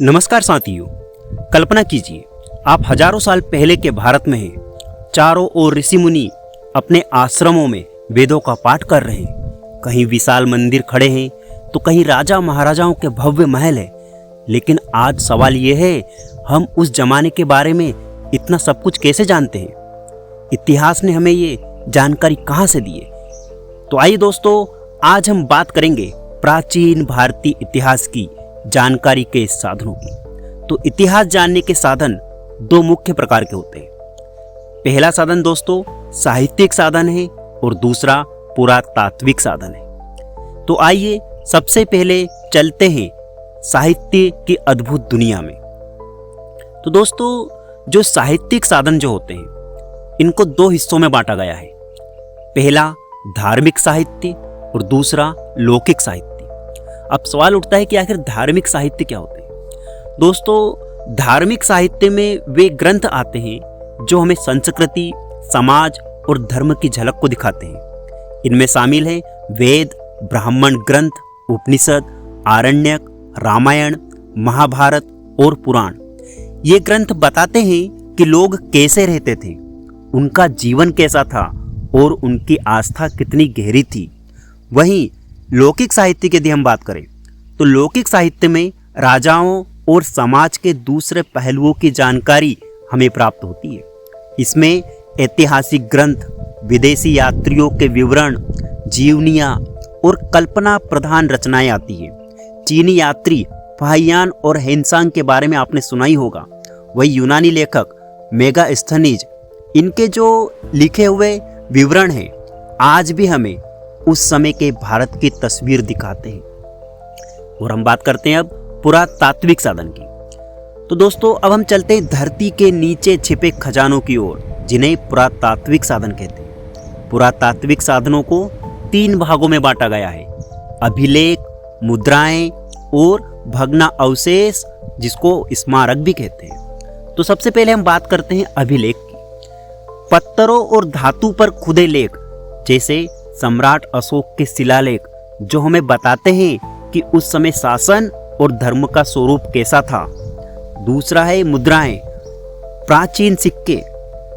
नमस्कार साथियों, कल्पना कीजिए आप हजारों साल पहले के भारत में हैं। चारों ओर ऋषि मुनि अपने आश्रमों में वेदों का पाठ कर रहे हैं। कहीं विशाल मंदिर खड़े हैं तो कहीं राजा महाराजाओं के भव्य महल है। लेकिन आज सवाल यह है, हम उस जमाने के बारे में इतना सब कुछ कैसे जानते हैं? इतिहास ने हमें ये जानकारी कहाँ से दी है? तो आइए दोस्तों, आज हम बात करेंगे प्राचीन भारतीय इतिहास की जानकारी के साधनों की। तो इतिहास जानने के साधन दो मुख्य प्रकार के होते हैं। पहला साधन दोस्तों साहित्यिक साधन है और दूसरा पुरातात्विक साधन है। तो आइए सबसे पहले चलते हैं साहित्य की अद्भुत दुनिया में। तो दोस्तों जो साहित्यिक साधन जो होते हैं इनको दो हिस्सों में बांटा गया है। पहला धार्मिक साहित्य और दूसरा लौकिक साहित्य। अब सवाल उठता है कि आखिर धार्मिक साहित्य क्या होते हैं? दोस्तों धार्मिक साहित्य में वे ग्रंथ आते हैं जो हमें संस्कृति, समाज और धर्म की झलक को दिखाते हैं। इनमें शामिल हैं वेद, ब्राह्मण ग्रंथ, उपनिषद, आरण्यक, रामायण, महाभारत और पुराण। ये ग्रंथ बताते हैं कि लोग कैसे रहते थे, उनका जीवन कैसा था और उनकी आस्था कितनी गहरी थी। वहीं लौकिक साहित्य की यदि हम बात करें तो लौकिक साहित्य में राजाओं और समाज के दूसरे पहलुओं की जानकारी हमें प्राप्त होती है। इसमें ऐतिहासिक ग्रंथ, विदेशी यात्रियों के विवरण, जीवनियाँ और कल्पना प्रधान रचनाएं आती हैं। चीनी यात्री फाहियान और हेनसांग के बारे में आपने सुना ही होगा। वही यूनानी लेखक मेगास्थनीज, इनके जो लिखे हुए विवरण हैं आज भी हमें उस समय के भारत की तस्वीर दिखाते हैं। और हम बात करते हैं अब पुरातात्विक साधन की। तो दोस्तों अब हम चलते हैं धरती के नीचे छिपे खजानों की ओर, जिन्हें पुरातात्विक साधन कहते हैं। पुरातात्विक साधनों को तीन भागों में बांटा गया है: अभिलेख, मुद्राएं और भग्ना अवशेष, जिसको स्मारक भी कहते हैं। तो सबसे पहले हम बात करते हैं अभिलेख की। पत्थरों और धातु पर खुदे लेख, जैसे सम्राट अशोक के शिलालेख, जो हमें बताते हैं कि उस समय शासन और धर्म का स्वरूप कैसा था। दूसरा है मुद्राएं, प्राचीन सिक्के,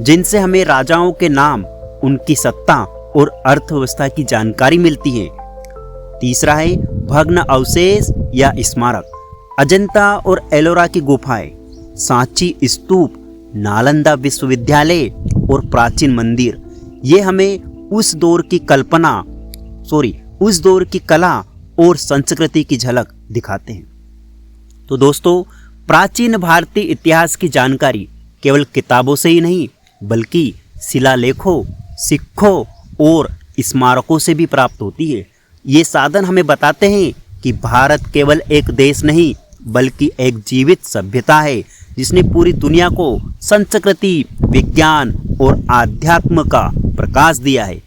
जिनसे हमें राजाओं के नाम, उनकी सत्ता और अर्थव्यवस्था की जानकारी मिलती है। तीसरा है भग्न अवशेष या स्मारक, अजंता और एलोरा की गुफाएं, सांची स्तूप, नालंदा विश्वविद्यालय और प्राचीन मंदिर। ये हमें उस दौर की कला और संस्कृति की झलक दिखाते हैं। तो दोस्तों प्राचीन भारतीय इतिहास की जानकारी केवल किताबों से ही नहीं बल्कि शिलालेखों, सिक्कों और स्मारकों से भी प्राप्त होती है। ये साधन हमें बताते हैं कि भारत केवल एक देश नहीं बल्कि एक जीवित सभ्यता है, जिसने पूरी दुनिया को संस्कृति, विज्ञान और आध्यात्म का प्रकाश दिया है।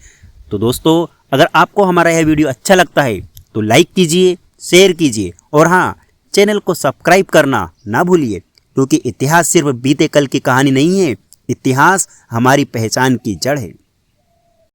तो दोस्तों अगर आपको हमारा यह वीडियो अच्छा लगता है तो लाइक कीजिए, शेयर कीजिए और हाँ, चैनल को सब्सक्राइब करना ना भूलिए, क्योंकि इतिहास सिर्फ बीते कल की कहानी नहीं है, इतिहास हमारी पहचान की जड़ है।